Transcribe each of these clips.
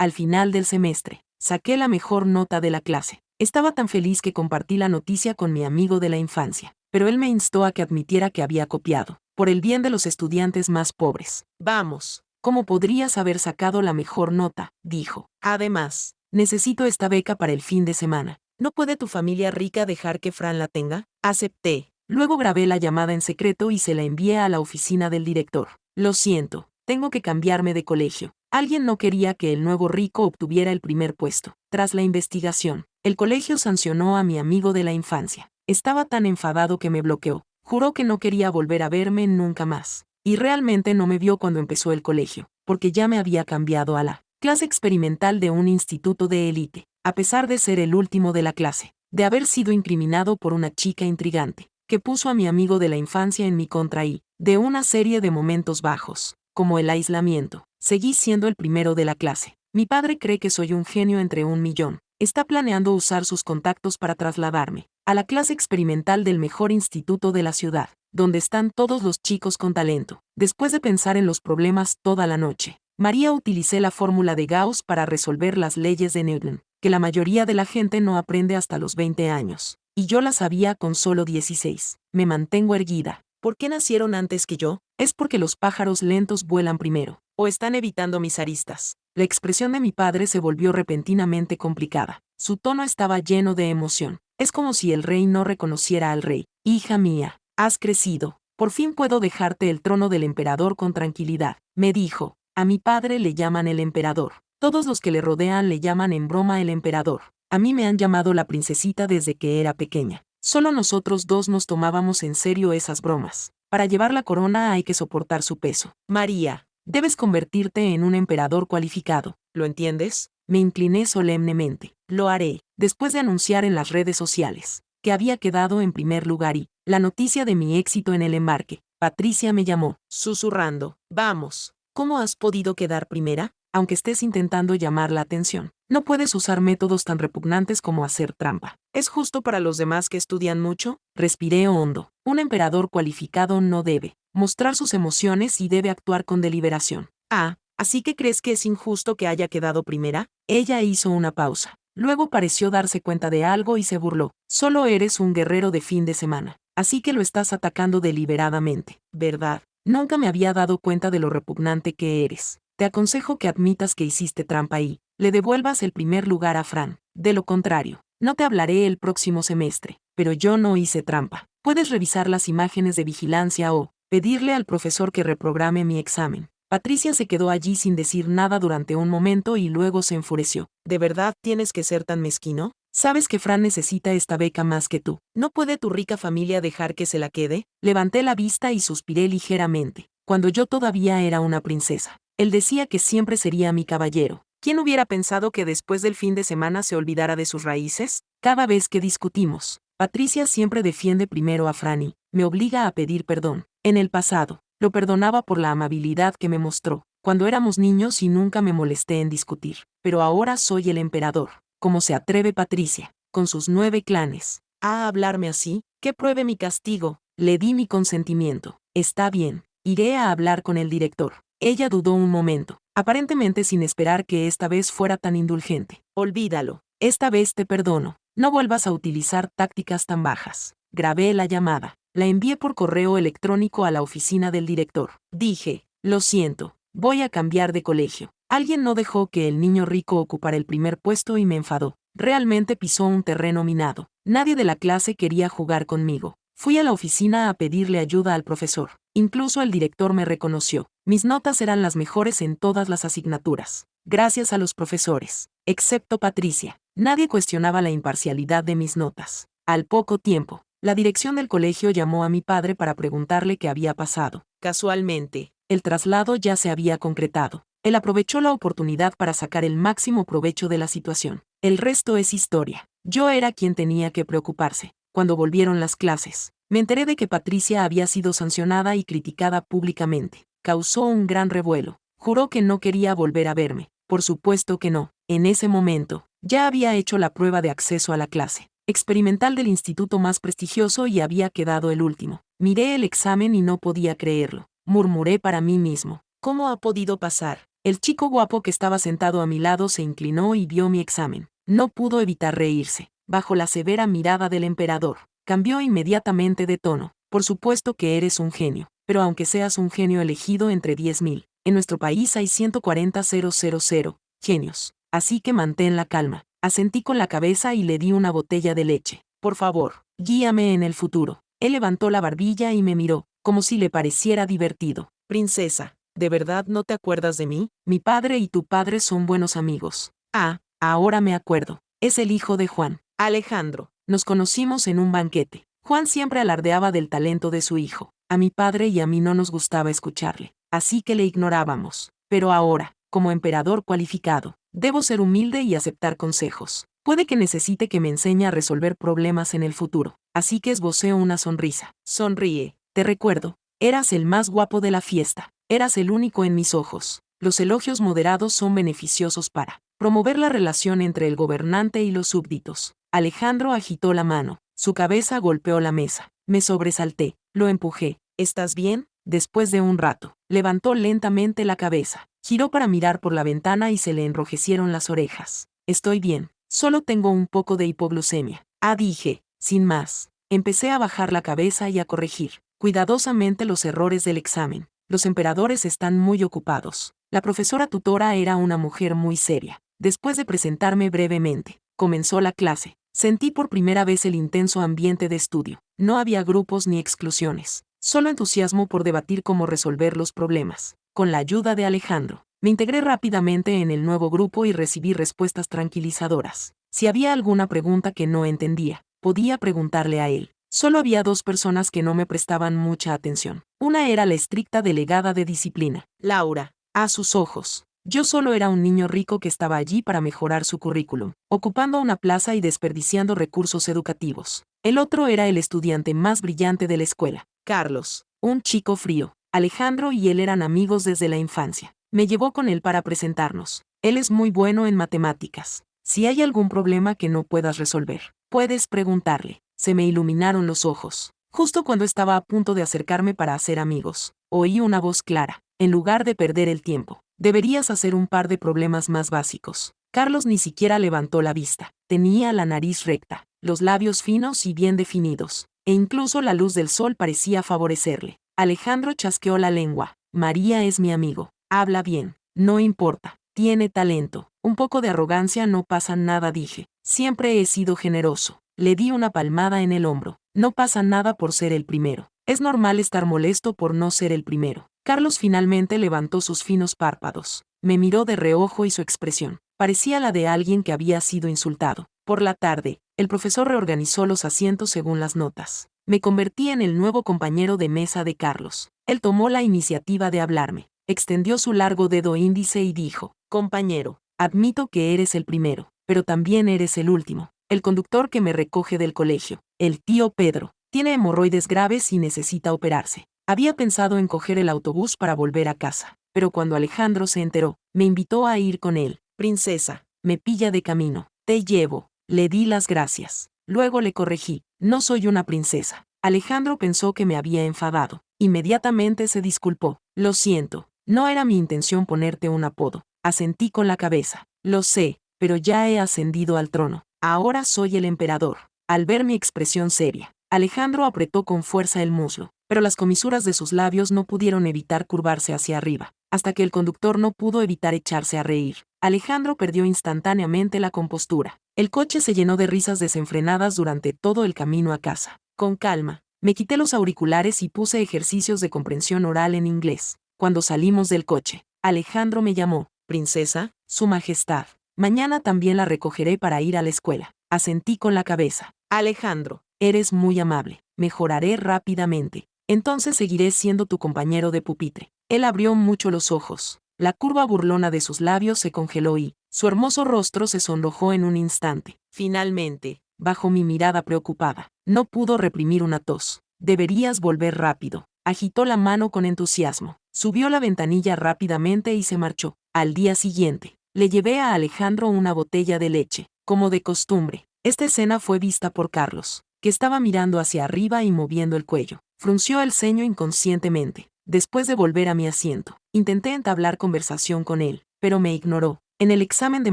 Al final del semestre, saqué la mejor nota de la clase. Estaba tan feliz que compartí la noticia con mi amigo de la infancia, pero él me instó a que admitiera que había copiado, por el bien de los estudiantes más pobres. Vamos, ¿cómo podrías haber sacado la mejor nota?, dijo. Además, necesito esta beca para el fin de semana. ¿No puede tu familia rica dejar que Fran la tenga? Acepté. Luego grabé la llamada en secreto y se la envié a la oficina del director. Lo siento, tengo que cambiarme de colegio. Alguien no quería que el nuevo rico obtuviera el primer puesto. Tras la investigación, el colegio sancionó a mi amigo de la infancia. Estaba tan enfadado que me bloqueó. Juró que no quería volver a verme nunca más. Y realmente no me vio cuando empezó el colegio, porque ya me había cambiado a la clase experimental de un instituto de élite, a pesar de ser el último de la clase, de haber sido incriminado por una chica intrigante, que puso a mi amigo de la infancia en mi contra y, de una serie de momentos bajos, como el aislamiento, seguí siendo el primero de la clase. Mi padre cree que soy un genio entre 1.000.000. Está planeando usar sus contactos para trasladarme a la clase experimental del mejor instituto de la ciudad, donde están todos los chicos con talento. Después de pensar en los problemas toda la noche, María utilicé la fórmula de Gauss para resolver las leyes de Newton, que la mayoría de la gente no aprende hasta los 20 años. Y yo las sabía con solo 16. Me mantengo erguida. ¿Por qué nacieron antes que yo? Es porque los pájaros lentos vuelan primero. ¿O están evitando mis aristas? La expresión de mi padre se volvió repentinamente complicada. Su tono estaba lleno de emoción. Es como si el rey no reconociera al rey. Hija mía, has crecido. Por fin puedo dejarte el trono del emperador con tranquilidad, me dijo. A mi padre le llaman el emperador. Todos los que le rodean le llaman en broma el emperador. A mí me han llamado la princesita desde que era pequeña. Solo nosotros dos nos tomábamos en serio esas bromas. Para llevar la corona hay que soportar su peso. María, debes convertirte en un emperador cualificado. ¿Lo entiendes? Me incliné solemnemente. Lo haré, después de anunciar en las redes sociales que había quedado en primer lugar y la noticia de mi éxito en el embarque. Patricia me llamó, susurrando. Vamos, ¿cómo has podido quedar primera? Aunque estés intentando llamar la atención, no puedes usar métodos tan repugnantes como hacer trampa. ¿Es justo para los demás que estudian mucho? Respiré hondo. Un emperador cualificado no debe mostrar sus emociones y debe actuar con deliberación. Ah, ¿así que crees que es injusto que haya quedado primera? Ella hizo una pausa. Luego pareció darse cuenta de algo y se burló. Solo eres un guerrero de fin de semana, así que lo estás atacando deliberadamente, ¿verdad? Nunca me había dado cuenta de lo repugnante que eres. Te aconsejo que admitas que hiciste trampa y le devuelvas el primer lugar a Fran. De lo contrario, no te hablaré el próximo semestre. Pero yo no hice trampa. Puedes revisar las imágenes de vigilancia o pedirle al profesor que reprograme mi examen. Patricia se quedó allí sin decir nada durante un momento y luego se enfureció. ¿De verdad tienes que ser tan mezquino? ¿Sabes que Fran necesita esta beca más que tú? ¿No puede tu rica familia dejar que se la quede? Levanté la vista y suspiré ligeramente. Cuando yo todavía era una princesa, él decía que siempre sería mi caballero. ¿Quién hubiera pensado que después del fin de semana se olvidara de sus raíces? Cada vez que discutimos, Patricia siempre defiende primero a Fran y me obliga a pedir perdón. En el pasado, lo perdonaba por la amabilidad que me mostró cuando éramos niños y nunca me molesté en discutir. Pero ahora soy el emperador. ¿Cómo se atreve Patricia, con sus 9 clanes, a hablarme así? Que pruebe mi castigo. Le di mi consentimiento. Está bien, iré a hablar con el director. Ella dudó un momento, aparentemente sin esperar que esta vez fuera tan indulgente. Olvídalo. Esta vez te perdono. No vuelvas a utilizar tácticas tan bajas. Grabé la llamada. La envié por correo electrónico a la oficina del director. Dije, lo siento, voy a cambiar de colegio. Alguien no dejó que el niño rico ocupara el primer puesto y me enfadó. Realmente pisó un terreno minado. Nadie de la clase quería jugar conmigo. Fui a la oficina a pedirle ayuda al profesor. Incluso el director me reconoció. Mis notas eran las mejores en todas las asignaturas. Gracias a los profesores. Excepto Patricia. Nadie cuestionaba la imparcialidad de mis notas. Al poco tiempo, la dirección del colegio llamó a mi padre para preguntarle qué había pasado. Casualmente, el traslado ya se había concretado. Él aprovechó la oportunidad para sacar el máximo provecho de la situación. El resto es historia. Yo era quien tenía que preocuparse. Cuando volvieron las clases, me enteré de que Patricia había sido sancionada y criticada públicamente. Causó un gran revuelo. Juró que no quería volver a verme. Por supuesto que no. En ese momento, ya había hecho la prueba de acceso a la clase experimental del instituto más prestigioso y había quedado el último. Miré el examen y no podía creerlo. Murmuré para mí mismo. ¿Cómo ha podido pasar? El chico guapo que estaba sentado a mi lado se inclinó y vio mi examen. No pudo evitar reírse. Bajo la severa mirada del emperador, cambió inmediatamente de tono. Por supuesto que eres un genio, pero aunque seas un genio elegido entre 10.000, en nuestro país hay 140.000 genios. Así que mantén la calma. Asentí con la cabeza y le di una botella de leche. Por favor, guíame en el futuro. Él levantó la barbilla y me miró, como si le pareciera divertido. Princesa, ¿de verdad no te acuerdas de mí? Mi padre y tu padre son buenos amigos. Ah, ahora me acuerdo. Es el hijo de Juan, Alejandro. Nos conocimos en un banquete. Juan siempre alardeaba del talento de su hijo. A mi padre y a mí no nos gustaba escucharle, así que le ignorábamos. Pero ahora, como emperador cualificado, debo ser humilde y aceptar consejos. Puede que necesite que me enseñe a resolver problemas en el futuro, así que esboceo una sonrisa. Sonríe. Te recuerdo, eras el más guapo de la fiesta. Eras el único en mis ojos. Los elogios moderados son beneficiosos para promover la relación entre el gobernante y los súbditos. Alejandro agitó la mano. Su cabeza golpeó la mesa. Me sobresalté. Lo empujé. ¿Estás bien? Después de un rato, levantó lentamente la cabeza. Giró para mirar por la ventana y se le enrojecieron las orejas. Estoy bien. Solo tengo un poco de hipoglucemia. Dije, sin más. Empecé a bajar la cabeza y a corregir cuidadosamente los errores del examen. Los emperadores están muy ocupados. La profesora tutora era una mujer muy seria. Después de presentarme brevemente, comenzó la clase. Sentí por primera vez el intenso ambiente de estudio. No había grupos ni exclusiones. Solo entusiasmo por debatir cómo resolver los problemas. Con la ayuda de Alejandro, me integré rápidamente en el nuevo grupo y recibí respuestas tranquilizadoras. Si había alguna pregunta que no entendía, podía preguntarle a él. Solo había dos personas que no me prestaban mucha atención. Una era la estricta delegada de disciplina, Laura. A sus ojos, yo solo era un niño rico que estaba allí para mejorar su currículum, ocupando una plaza y desperdiciando recursos educativos. El otro era el estudiante más brillante de la escuela, Carlos, un chico frío. Alejandro y él eran amigos desde la infancia. Me llevó con él para presentarnos. Él es muy bueno en matemáticas. Si hay algún problema que no puedas resolver, puedes preguntarle. Se me iluminaron los ojos. Justo cuando estaba a punto de acercarme para hacer amigos, oí una voz clara. En lugar de perder el tiempo, deberías hacer un par de problemas más básicos. Carlos ni siquiera levantó la vista. Tenía la nariz recta, los labios finos y bien definidos, e incluso la luz del sol parecía favorecerle. Alejandro chasqueó la lengua. María es mi amigo. Habla bien. No importa. Tiene talento. Un poco de arrogancia no pasa nada, dije. Siempre he sido generoso. Le di una palmada en el hombro. No pasa nada por ser el primero. Es normal estar molesto por no ser el primero. Carlos finalmente levantó sus finos párpados. Me miró de reojo y su expresión parecía la de alguien que había sido insultado. Por la tarde, el profesor reorganizó los asientos según las notas. Me convertí en el nuevo compañero de mesa de Carlos. Él tomó la iniciativa de hablarme. Extendió su largo dedo índice y dijo: compañero, admito que eres el primero, pero también eres el último. El conductor que me recoge del colegio, el tío Pedro, tiene hemorroides graves y necesita operarse. Había pensado en coger el autobús para volver a casa, pero cuando Alejandro se enteró, me invitó a ir con él. Princesa, me pilla de camino. Te llevo. Le di las gracias. Luego le corregí. No soy una princesa. Alejandro pensó que me había enfadado. Inmediatamente se disculpó. Lo siento. No era mi intención ponerte un apodo. Asentí con la cabeza. Lo sé, pero ya he ascendido al trono. Ahora soy el emperador. Al ver mi expresión seria, Alejandro apretó con fuerza el muslo, pero las comisuras de sus labios no pudieron evitar curvarse hacia arriba, hasta que el conductor no pudo evitar echarse a reír. Alejandro perdió instantáneamente la compostura. El coche se llenó de risas desenfrenadas durante todo el camino a casa. Con calma, me quité los auriculares y puse ejercicios de comprensión oral en inglés. Cuando salimos del coche, Alejandro me llamó: Princesa, Su Majestad. Mañana también la recogeré para ir a la escuela. Asentí con la cabeza. Alejandro, eres muy amable. Mejoraré rápidamente. Entonces seguiré siendo tu compañero de pupitre. Él abrió mucho los ojos. La curva burlona de sus labios se congeló y su hermoso rostro se sonrojó en un instante. Finalmente, bajo mi mirada preocupada, no pudo reprimir una tos. Deberías volver rápido. Agitó la mano con entusiasmo. Subió la ventanilla rápidamente y se marchó. Al día siguiente, le llevé a Alejandro una botella de leche, como de costumbre. Esta escena fue vista por Carlos, que estaba mirando hacia arriba y moviendo el cuello. Frunció el ceño inconscientemente. después de volver a mi asiento. Intenté entablar conversación con él, pero me ignoró. En el examen de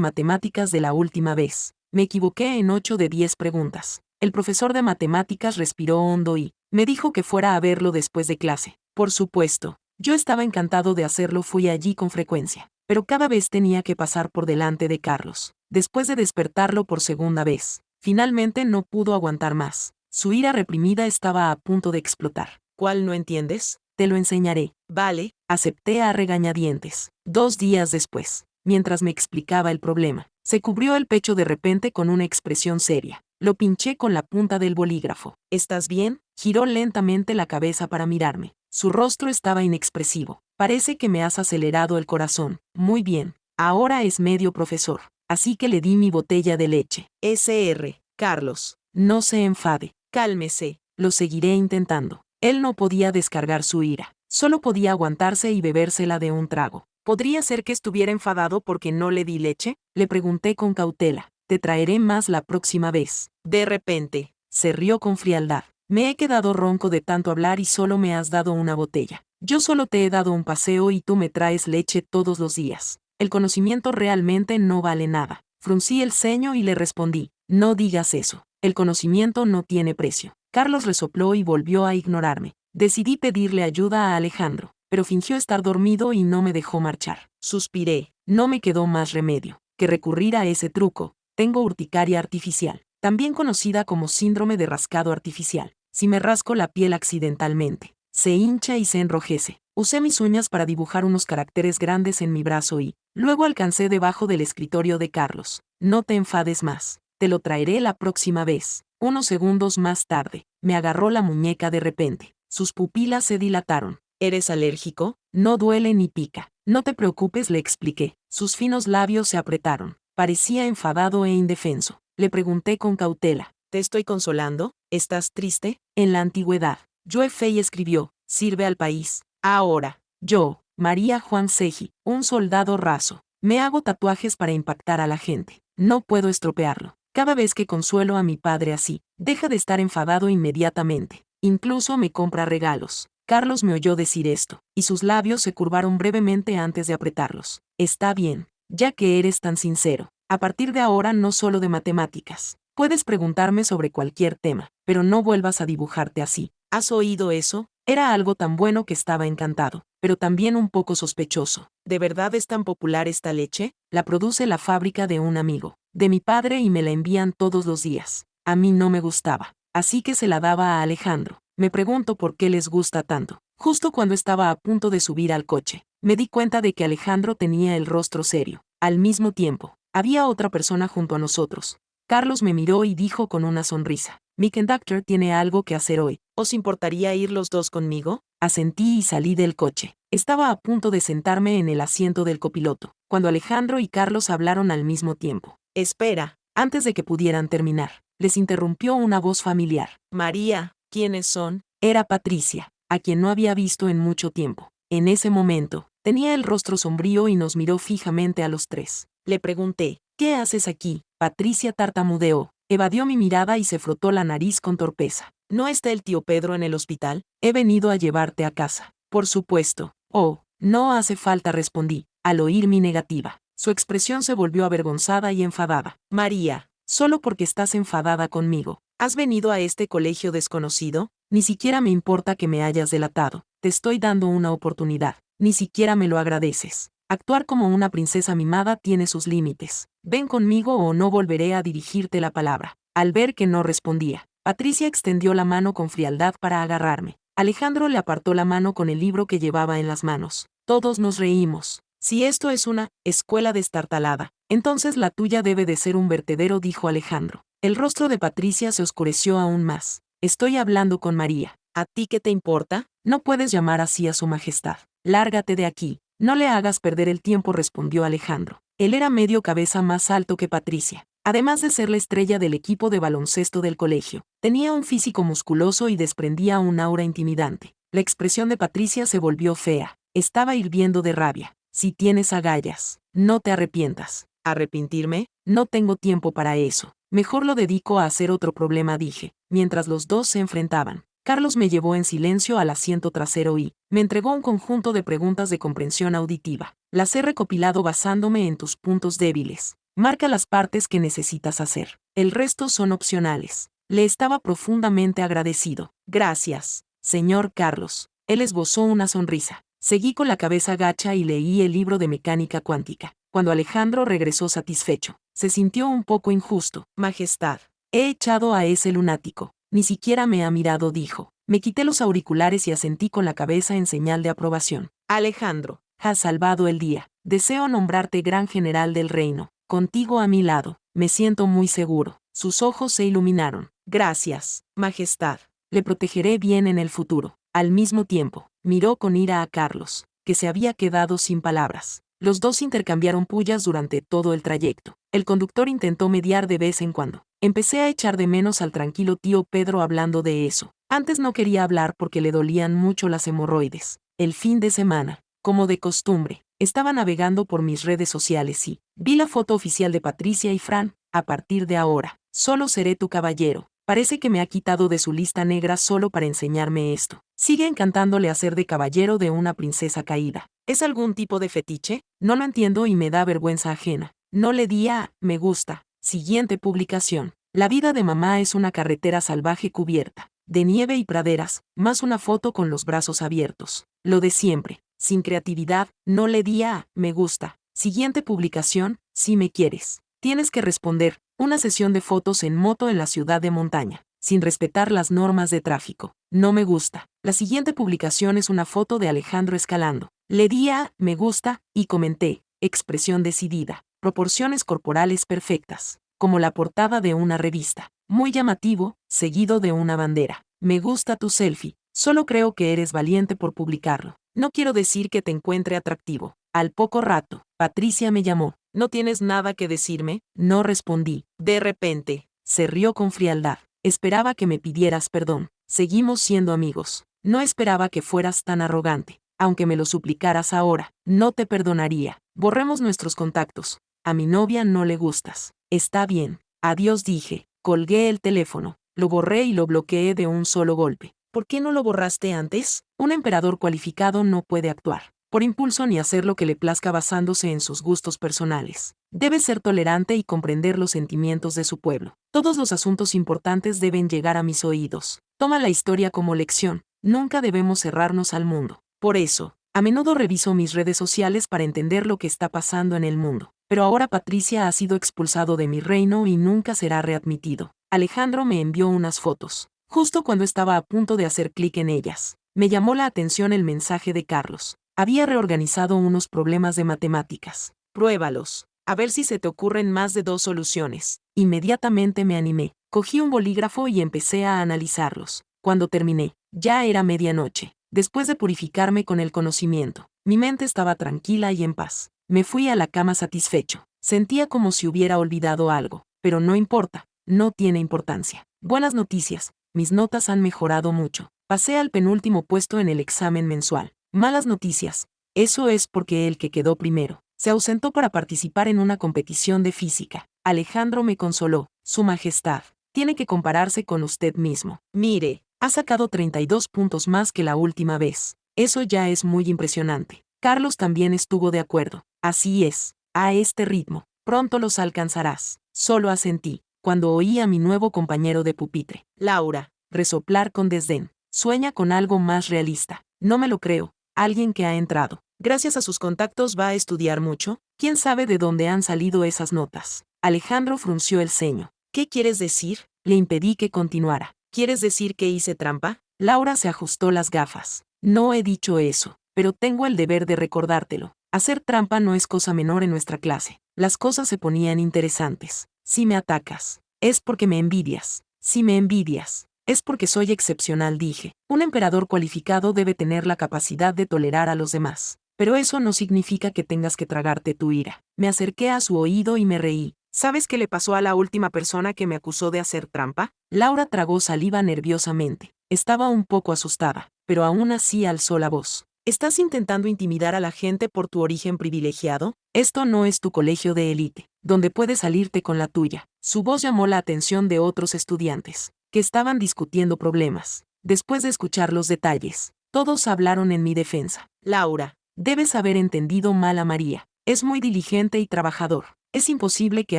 matemáticas de la última vez, me equivoqué en 8 de 10 preguntas. El profesor de matemáticas respiró hondo y me dijo que fuera a verlo después de clase. Por supuesto, yo estaba encantado de hacerlo, fui allí con frecuencia, pero cada vez tenía que pasar por delante de Carlos. Después de despertarlo por segunda vez, finalmente no pudo aguantar más. Su ira reprimida estaba a punto de explotar. ¿Cuál no entiendes? Te lo enseñaré. Vale, acepté a regañadientes. 2 días después, mientras me explicaba el problema, se cubrió el pecho de repente con una expresión seria. Lo pinché con la punta del bolígrafo. ¿Estás bien? Giró lentamente la cabeza para mirarme. Su rostro estaba inexpresivo. Parece que me has acelerado el corazón. Muy bien. Ahora es medio profesor. Así que le di mi botella de leche. Sr. Carlos, no se enfade. Cálmese. Lo seguiré intentando. Él no podía descargar su ira. Solo podía aguantarse y bebérsela de un trago. ¿Podría ser que estuviera enfadado porque no le di leche? Le pregunté con cautela. Te traeré más la próxima vez. De repente, se rió con frialdad. Me he quedado ronco de tanto hablar y solo me has dado una botella. Yo solo te he dado un paseo y tú me traes leche todos los días. El conocimiento realmente no vale nada. Fruncí el ceño y le respondí, no digas eso. El conocimiento no tiene precio. Carlos resopló y volvió a ignorarme. Decidí pedirle ayuda a Alejandro, pero fingió estar dormido y no me dejó marchar. Suspiré. No me quedó más remedio que recurrir a ese truco. Tengo urticaria artificial, también conocida como síndrome de rascado artificial. Si me rasco la piel accidentalmente, se hincha y se enrojece. Usé mis uñas para dibujar unos caracteres grandes en mi brazo y, luego alcancé debajo del escritorio de Carlos. No te enfades más. Te lo traeré la próxima vez. Unos segundos más tarde, me agarró la muñeca de repente. Sus pupilas se dilataron. ¿Eres alérgico? No duele ni pica. No te preocupes, le expliqué. Sus finos labios se apretaron. Parecía enfadado e indefenso. Le pregunté con cautela. ¿Te estoy consolando? ¿Estás triste? En la antigüedad, Joe Fey escribió, sirve al país. Ahora, yo, María Juan Seji, un soldado raso. Me hago tatuajes para impactar a la gente. No puedo estropearlo. Cada vez que consuelo a mi padre así, deja de estar enfadado inmediatamente. Incluso me compra regalos. Carlos me oyó decir esto, y sus labios se curvaron brevemente antes de apretarlos. Está bien, ya que eres tan sincero. A partir de ahora no solo de matemáticas. Puedes preguntarme sobre cualquier tema, pero no vuelvas a dibujarte así. ¿Has oído eso? Era algo tan bueno que estaba encantado, pero también un poco sospechoso. ¿De verdad es tan popular esta leche? La produce la fábrica de un amigo, de mi padre, y me la envían todos los días. A mí no me gustaba, así que se la daba a Alejandro. Me pregunto por qué les gusta tanto. Justo cuando estaba a punto de subir al coche, me di cuenta de que Alejandro tenía el rostro serio. Al mismo tiempo, había otra persona junto a nosotros. Carlos me miró y dijo con una sonrisa, mi conductor tiene algo que hacer hoy. ¿Os importaría ir los dos conmigo? Asentí y salí del coche. Estaba a punto de sentarme en el asiento del copiloto, cuando Alejandro y Carlos hablaron al mismo tiempo. Espera, antes de que pudieran terminar, les interrumpió una voz familiar. María, ¿quiénes son? Era Patricia, a quien no había visto en mucho tiempo. En ese momento, tenía el rostro sombrío y nos miró fijamente a los tres. Le pregunté, ¿qué haces aquí? Patricia tartamudeó, evadió mi mirada y se frotó la nariz con torpeza. ¿No está el tío Pedro en el hospital? He venido a llevarte a casa. Por supuesto. Oh, no hace falta, respondí, al oír mi negativa. Su expresión se volvió avergonzada y enfadada. María, solo porque estás enfadada conmigo. ¿Has venido a este colegio desconocido? Ni siquiera me importa que me hayas delatado. Te estoy dando una oportunidad. Ni siquiera me lo agradeces. Actuar como una princesa mimada tiene sus límites. Ven conmigo o no volveré a dirigirte la palabra. Al ver que no respondía, Patricia extendió la mano con frialdad para agarrarme. Alejandro le apartó la mano con el libro que llevaba en las manos. Todos nos reímos. Si esto es una escuela destartalada, entonces la tuya debe de ser un vertedero, dijo Alejandro. El rostro de Patricia se oscureció aún más. Estoy hablando con María. ¿A ti qué te importa? No puedes llamar así a su majestad. Lárgate de aquí. No le hagas perder el tiempo, respondió Alejandro. Él era medio cabeza más alto que Patricia. Además de ser la estrella del equipo de baloncesto del colegio, tenía un físico musculoso y desprendía un aura intimidante. La expresión de Patricia se volvió fea. Estaba hirviendo de rabia. Si tienes agallas, no te arrepientas. ¿Arrepentirme? No tengo tiempo para eso. Mejor lo dedico a hacer otro problema, dije, mientras los dos se enfrentaban. Carlos me llevó en silencio al asiento trasero y me entregó un conjunto de preguntas de comprensión auditiva. Las he recopilado basándome en tus puntos débiles. Marca las partes que necesitas hacer. El resto son opcionales. Le estaba profundamente agradecido. Gracias, señor Carlos. Él esbozó una sonrisa. Seguí con la cabeza gacha y leí el libro de mecánica cuántica. Cuando Alejandro regresó satisfecho, se sintió un poco injusto. Majestad, he echado a ese lunático. Ni siquiera me ha mirado, dijo. Me quité los auriculares y asentí con la cabeza en señal de aprobación. Alejandro, has salvado el día. Deseo nombrarte gran general del reino. Contigo a mi lado, me siento muy seguro. Sus ojos se iluminaron. Gracias, Majestad. Le protegeré bien en el futuro. Al mismo tiempo, miró con ira a Carlos, que se había quedado sin palabras. Los dos intercambiaron pullas durante todo el trayecto. El conductor intentó mediar de vez en cuando. Empecé a echar de menos al tranquilo tío Pedro hablando de eso. Antes no quería hablar porque le dolían mucho las hemorroides. El fin de semana, como de costumbre, estaba navegando por mis redes sociales y vi la foto oficial de Patricia y Fran. A partir de ahora, solo seré tu caballero. Parece que me ha quitado de su lista negra solo para enseñarme esto. Sigue encantándole hacer de caballero de una princesa caída. ¿Es algún tipo de fetiche? No lo entiendo y me da vergüenza ajena. No le di a me gusta. Siguiente publicación. La vida de mamá es una carretera salvaje cubierta de nieve y praderas, más una foto con los brazos abiertos. Lo de siempre. Sin creatividad, no le di a me gusta. Siguiente publicación, si me quieres. Tienes que responder, una sesión de fotos en moto en la ciudad de montaña, sin respetar las normas de tráfico. No me gusta. La siguiente publicación es una foto de Alejandro escalando. Le di a me gusta y comenté, expresión decidida, proporciones corporales perfectas, como la portada de una revista. Muy llamativo, seguido de una bandera. Me gusta tu selfie. Solo creo que eres valiente por publicarlo. No quiero decir que te encuentre atractivo. Al poco rato, Patricia me llamó. ¿No tienes nada que decirme? No respondí. De repente, se rió con frialdad. Esperaba que me pidieras perdón. Seguimos siendo amigos. No esperaba que fueras tan arrogante. Aunque me lo suplicaras ahora, no te perdonaría. Borremos nuestros contactos. A mi novia no le gustas. Está bien. Adiós, dije. Colgué el teléfono. Lo borré y lo bloqueé de un solo golpe. ¿Por qué no lo borraste antes? Un emperador cualificado no puede actuar por impulso ni hacer lo que le plazca basándose en sus gustos personales. Debe ser tolerante y comprender los sentimientos de su pueblo. Todos los asuntos importantes deben llegar a mis oídos. Toma la historia como lección. Nunca debemos cerrarnos al mundo. Por eso, a menudo reviso mis redes sociales para entender lo que está pasando en el mundo. Pero ahora Patricia ha sido expulsado de mi reino y nunca será readmitido. Alejandro me envió unas fotos, justo cuando estaba a punto de hacer clic en ellas. Me llamó la atención el mensaje de Carlos. Había reorganizado unos problemas de matemáticas. Pruébalos. A ver si se te ocurren más de 2 soluciones. Inmediatamente me animé. Cogí un bolígrafo y empecé a analizarlos. Cuando terminé, ya era medianoche. Después de purificarme con el conocimiento, mi mente estaba tranquila y en paz. Me fui a la cama satisfecho. Sentía como si hubiera olvidado algo. Pero no importa. No tiene importancia. Buenas noticias. Mis notas han mejorado mucho. Pasé al penúltimo puesto en el examen mensual. Malas noticias. Eso es porque el que quedó primero se ausentó para participar en una competición de física. Alejandro me consoló. Su Majestad, tiene que compararse con usted mismo. Mire, ha sacado 32 puntos más que la última vez. Eso ya es muy impresionante. Carlos también estuvo de acuerdo. Así es. A este ritmo, pronto los alcanzarás. Solo asentí, cuando oí a mi nuevo compañero de pupitre, Laura, resoplar con desdén. Sueña con algo más realista. No me lo creo. Alguien que ha entrado. Gracias a sus contactos va a estudiar mucho. ¿Quién sabe de dónde han salido esas notas? Alejandro frunció el ceño. ¿Qué quieres decir? Le impedí que continuara. ¿Quieres decir que hice trampa? Laura se ajustó las gafas. No he dicho eso, pero tengo el deber de recordártelo. Hacer trampa no es cosa menor en nuestra clase. Las cosas se ponían interesantes. Si me atacas, es porque me envidias. Si me envidias, es porque soy excepcional, dije. Un emperador cualificado debe tener la capacidad de tolerar a los demás. Pero eso no significa que tengas que tragarte tu ira. Me acerqué a su oído y me reí. ¿Sabes qué le pasó a la última persona que me acusó de hacer trampa? Laura tragó saliva nerviosamente. Estaba un poco asustada, pero aún así alzó la voz. ¿Estás intentando intimidar a la gente por tu origen privilegiado? Esto no es tu colegio de élite, donde puedes salirte con la tuya. Su voz llamó la atención de otros estudiantes, que estaban discutiendo problemas. después de escuchar los detalles. Todos hablaron en mi defensa. Laura, debes haber entendido mal a María. Es muy diligente y trabajador. Es imposible que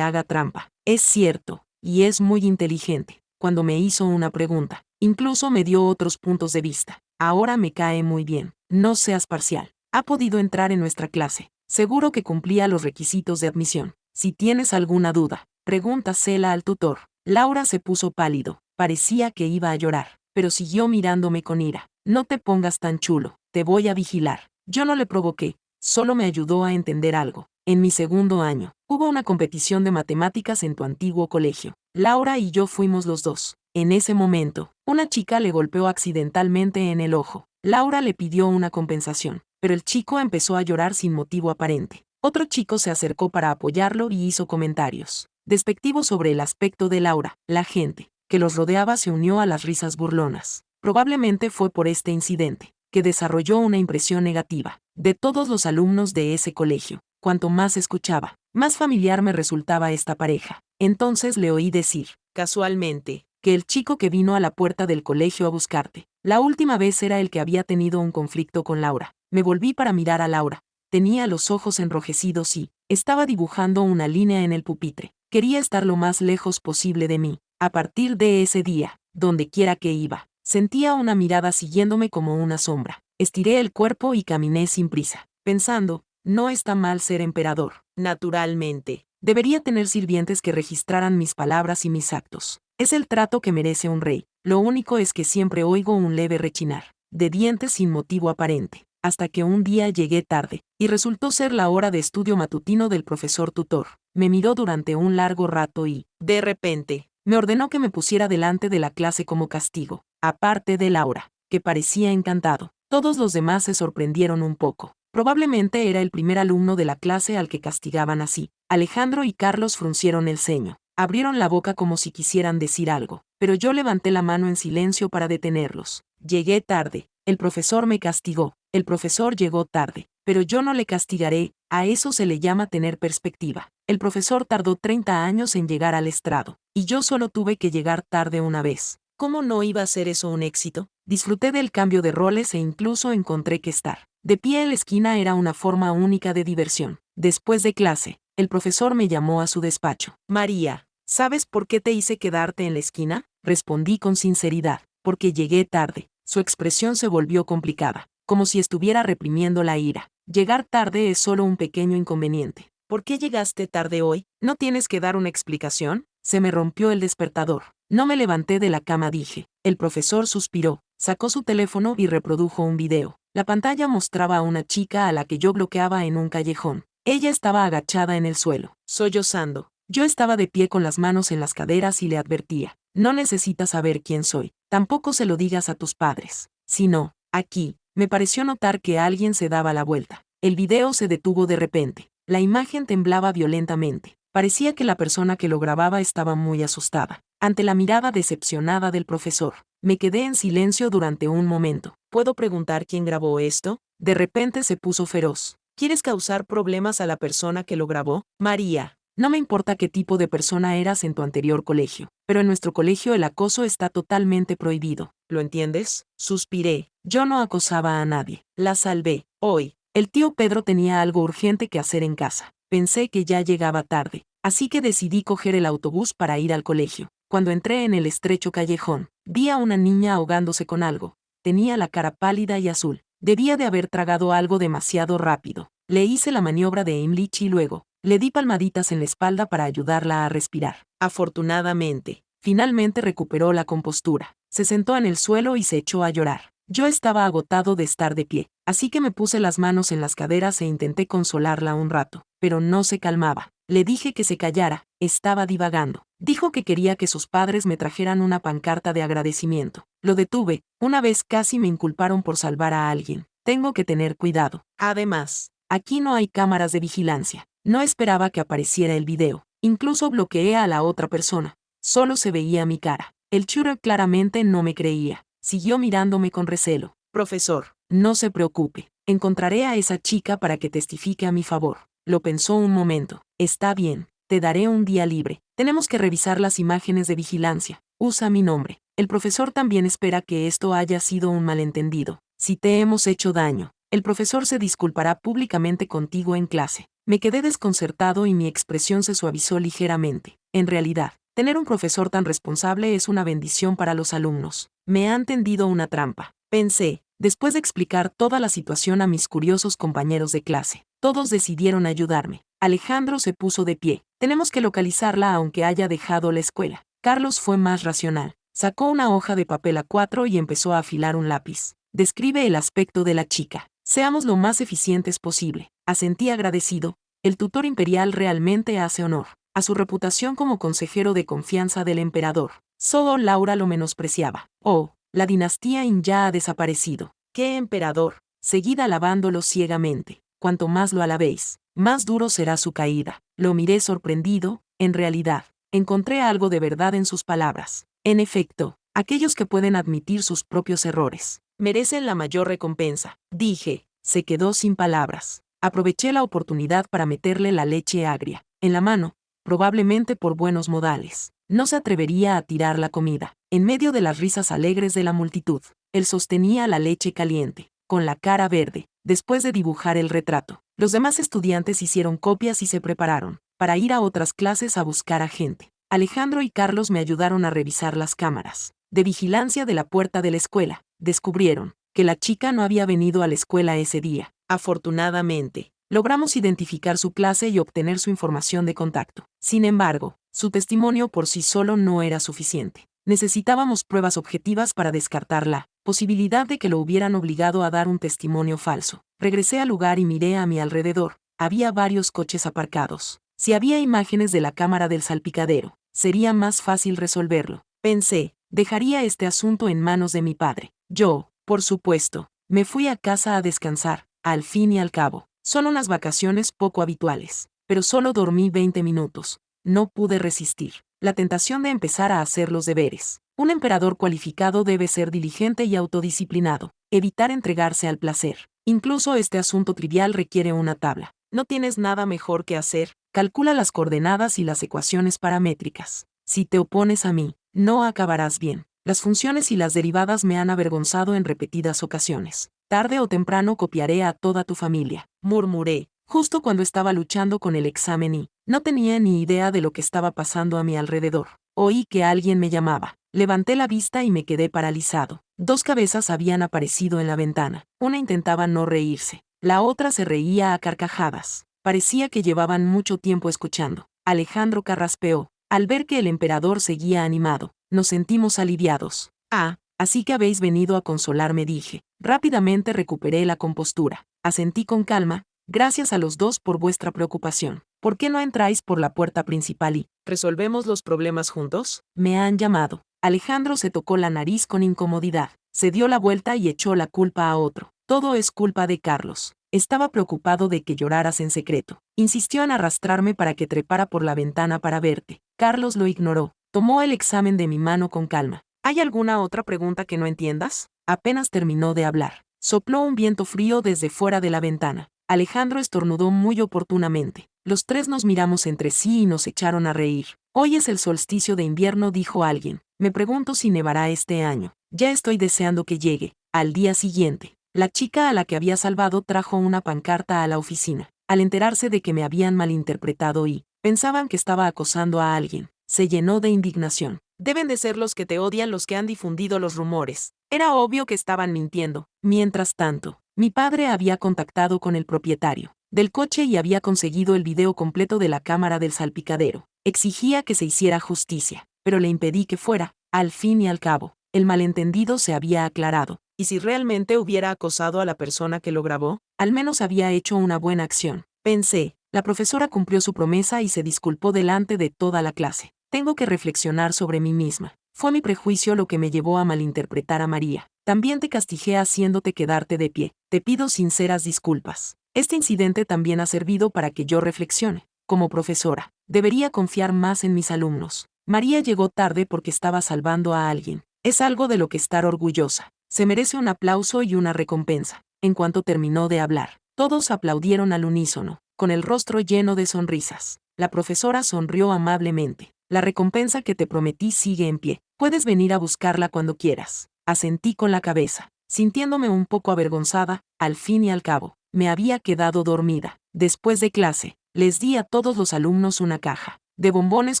haga trampa. Es cierto, y es muy inteligente. Cuando me hizo una pregunta, incluso me dio otros puntos de vista. Ahora me cae muy bien. No seas parcial. Ha podido entrar en nuestra clase. Seguro que cumplía los requisitos de admisión. Si tienes alguna duda, pregúntasela al tutor. Laura se puso pálido. Parecía que iba a llorar, pero siguió mirándome con ira. No te pongas tan chulo. Te voy a vigilar. Yo no le provoqué. Solo me ayudó a entender algo. En mi segundo año, hubo una competición de matemáticas en tu antiguo colegio. Laura y yo fuimos los dos. En ese momento, una chica le golpeó accidentalmente en el ojo. Laura le pidió una compensación, pero el chico empezó a llorar sin motivo aparente. Otro chico se acercó para apoyarlo y hizo comentarios despectivos sobre el aspecto de Laura. La gente que los rodeaba se unió a las risas burlonas. Probablemente fue por este incidente que desarrolló una impresión negativa de todos los alumnos de ese colegio. Cuanto más escuchaba, más familiar me resultaba esta pareja. Entonces le oí decir, casualmente, que el chico que vino a la puerta del colegio a buscarte, la última vez era el que había tenido un conflicto con Laura. Me volví para mirar a Laura. Tenía los ojos enrojecidos y estaba dibujando una línea en el pupitre. Quería estar lo más lejos posible de mí. A partir de ese día, donde quiera que iba, sentía una mirada siguiéndome como una sombra. Estiré el cuerpo y caminé sin prisa, pensando, no está mal ser emperador. Naturalmente, debería tener sirvientes que registraran mis palabras y mis actos. Es el trato que merece un rey. Lo único es que siempre oigo un leve rechinar de dientes sin motivo aparente, hasta que un día llegué tarde, y resultó ser la hora de estudio matutino del profesor tutor. Me miró durante un largo rato y, de repente, me ordenó que me pusiera delante de la clase como castigo, aparte de Laura, que parecía encantado. Todos los demás se sorprendieron un poco. Probablemente era el primer alumno de la clase al que castigaban así. Alejandro y Carlos fruncieron el ceño. Abrieron la boca como si quisieran decir algo, pero yo levanté la mano en silencio para detenerlos. Llegué tarde. El profesor me castigó. El profesor llegó tarde. Pero yo no le castigaré. A eso se le llama tener perspectiva. El profesor tardó 30 años en llegar al estrado, y yo solo tuve que llegar tarde una vez. ¿Cómo no iba a ser eso un éxito? Disfruté del cambio de roles e incluso encontré que estar de pie en la esquina era una forma única de diversión. Después de clase, el profesor me llamó a su despacho. María, ¿sabes por qué te hice quedarte en la esquina? Respondí con sinceridad. Porque llegué tarde. Su expresión se volvió complicada, como si estuviera reprimiendo la ira. Llegar tarde es solo un pequeño inconveniente. ¿Por qué llegaste tarde hoy? ¿No tienes que dar una explicación? Se me rompió el despertador. No me levanté de la cama, dije. El profesor suspiró, sacó su teléfono y reprodujo un video. La pantalla mostraba a una chica a la que yo bloqueaba en un callejón. Ella estaba agachada en el suelo, sollozando. Yo estaba de pie con las manos en las caderas y le advertía, no necesitas saber quién soy, tampoco se lo digas a tus padres. Si no, aquí, me pareció notar que alguien se daba la vuelta. El video se detuvo de repente. La imagen temblaba violentamente. Parecía que la persona que lo grababa estaba muy asustada. Ante la mirada decepcionada del profesor, me quedé en silencio durante un momento. ¿Puedo preguntar quién grabó esto? De repente se puso feroz. ¿Quieres causar problemas a la persona que lo grabó? María, no me importa qué tipo de persona eras en tu anterior colegio, pero en nuestro colegio el acoso está totalmente prohibido. ¿Lo entiendes? Suspiré. Yo no acosaba a nadie. La salvé. Hoy, el tío Pedro tenía algo urgente que hacer en casa. Pensé que ya llegaba tarde, así que decidí coger el autobús para ir al colegio. Cuando entré en el estrecho callejón, vi a una niña ahogándose con algo. Tenía la cara pálida y azul. Debía de haber tragado algo demasiado rápido. Le hice la maniobra de Heimlich y luego, le di palmaditas en la espalda para ayudarla a respirar. Afortunadamente, finalmente recuperó la compostura. Se sentó en el suelo y se echó a llorar. Yo estaba agotado de estar de pie, así que me puse las manos en las caderas e intenté consolarla un rato, pero no se calmaba. Le dije que se callara, estaba divagando. Dijo que quería que sus padres me trajeran una pancarta de agradecimiento. Lo detuve, una vez casi me inculparon por salvar a alguien. Tengo que tener cuidado. Además, aquí no hay cámaras de vigilancia. No esperaba que apareciera el video. Incluso bloqueé a la otra persona. Solo se veía mi cara. El churro claramente no me creía. Siguió mirándome con recelo. Profesor, no se preocupe. Encontraré a esa chica para que testifique a mi favor. Lo pensó un momento. Está bien, te daré un día libre. Tenemos que revisar las imágenes de vigilancia. Usa mi nombre. El profesor también espera que esto haya sido un malentendido. Si te hemos hecho daño, el profesor se disculpará públicamente contigo en clase. Me quedé desconcertado y mi expresión se suavizó ligeramente. En realidad, tener un profesor tan responsable es una bendición para los alumnos. Me han tendido una trampa, pensé, después de explicar toda la situación a mis curiosos compañeros de clase. Todos decidieron ayudarme. Alejandro se puso de pie. Tenemos que localizarla aunque haya dejado la escuela. Carlos fue más racional. Sacó una hoja de papel A4 y empezó a afilar un lápiz. Describe el aspecto de la chica. Seamos lo más eficientes posible. Asentí agradecido. El tutor imperial realmente hace honor a su reputación como consejero de confianza del emperador. Solo Laura lo menospreciaba. Oh, la dinastía Yin ya ha desaparecido. ¿Qué emperador? Seguid alabándolo ciegamente. Cuanto más lo alabéis, más duro será su caída. Lo miré sorprendido. En realidad, encontré algo de verdad en sus palabras. En efecto, aquellos que pueden admitir sus propios errores merecen la mayor recompensa, dije. Se quedó sin palabras. Aproveché la oportunidad para meterle la leche agria en la mano, probablemente por buenos modales. No se atrevería a tirar la comida. En medio de las risas alegres de la multitud, él sostenía la leche caliente, con la cara verde, después de dibujar el retrato. Los demás estudiantes hicieron copias y se prepararon para ir a otras clases a buscar a gente. Alejandro y Carlos me ayudaron a revisar las cámaras de vigilancia de la puerta de la escuela. Descubrieron que la chica no había venido a la escuela ese día. Afortunadamente, logramos identificar su clase y obtener su información de contacto. Sin embargo, su testimonio por sí solo no era suficiente. Necesitábamos pruebas objetivas para descartar la posibilidad de que lo hubieran obligado a dar un testimonio falso. Regresé al lugar y miré a mi alrededor. Había varios coches aparcados. Si había imágenes de la cámara del salpicadero, sería más fácil resolverlo. Pensé, dejaría este asunto en manos de mi padre. Yo, por supuesto, me fui a casa a descansar. Al fin y al cabo, son unas vacaciones poco habituales, pero solo dormí 20 minutos. No pude resistir la tentación de empezar a hacer los deberes. Un emperador cualificado debe ser diligente y autodisciplinado, evitar entregarse al placer. Incluso este asunto trivial requiere una tabla. ¿No tienes nada mejor que hacer? Calcula las coordenadas y las ecuaciones paramétricas. Si te opones a mí, no acabarás bien. Las funciones y las derivadas me han avergonzado en repetidas ocasiones. Tarde o temprano copiaré a toda tu familia, murmuré, justo cuando estaba luchando con el examen y no tenía ni idea de lo que estaba pasando a mi alrededor. Oí que alguien me llamaba. Levanté la vista y me quedé paralizado. Dos cabezas habían aparecido en la ventana. Una intentaba no reírse. La otra se reía a carcajadas. Parecía que llevaban mucho tiempo escuchando. Alejandro carraspeó. Al ver que el emperador seguía animado, nos sentimos aliviados. Ah, así que habéis venido a consolarme, dije. Rápidamente recuperé la compostura. Asentí con calma. Gracias a los dos por vuestra preocupación. ¿Por qué no entráis por la puerta principal y resolvemos los problemas juntos? Me han llamado. Alejandro se tocó la nariz con incomodidad. Se dio la vuelta y echó la culpa a otro. Todo es culpa de Carlos. Estaba preocupado de que lloraras en secreto. Insistió en arrastrarme para que trepara por la ventana para verte. Carlos lo ignoró. Tomó el examen de mi mano con calma. ¿Hay alguna otra pregunta que no entiendas? Apenas terminó de hablar. Sopló un viento frío desde fuera de la ventana. Alejandro estornudó muy oportunamente. Los tres nos miramos entre sí y nos echaron a reír. Hoy es el solsticio de invierno, dijo alguien. Me pregunto si nevará este año. Ya estoy deseando que llegue. Al día siguiente, la chica a la que había salvado trajo una pancarta a la oficina. Al enterarse de que me habían malinterpretado y pensaban que estaba acosando a alguien, se llenó de indignación. Deben de ser los que te odian los que han difundido los rumores. Era obvio que estaban mintiendo. Mientras tanto, mi padre había contactado con el propietario del coche y había conseguido el video completo de la cámara del salpicadero. Exigía que se hiciera justicia, pero le impedí que fuera. Al fin y al cabo, el malentendido se había aclarado. ¿Y si realmente hubiera acosado a la persona que lo grabó? Al menos había hecho una buena acción. Pensé, la profesora cumplió su promesa y se disculpó delante de toda la clase. Tengo que reflexionar sobre mí misma. Fue mi prejuicio lo que me llevó a malinterpretar a María. También te castigué haciéndote quedarte de pie. Te pido sinceras disculpas. Este incidente también ha servido para que yo reflexione. Como profesora, debería confiar más en mis alumnos. María llegó tarde porque estaba salvando a alguien. Es algo de lo que estar orgullosa. Se merece un aplauso y una recompensa. En cuanto terminó de hablar, todos aplaudieron al unísono, con el rostro lleno de sonrisas. La profesora sonrió amablemente. La recompensa que te prometí sigue en pie. Puedes venir a buscarla cuando quieras. Asentí con la cabeza, sintiéndome un poco avergonzada. Al fin y al cabo, me había quedado dormida. Después de clase, les di a todos los alumnos una caja de bombones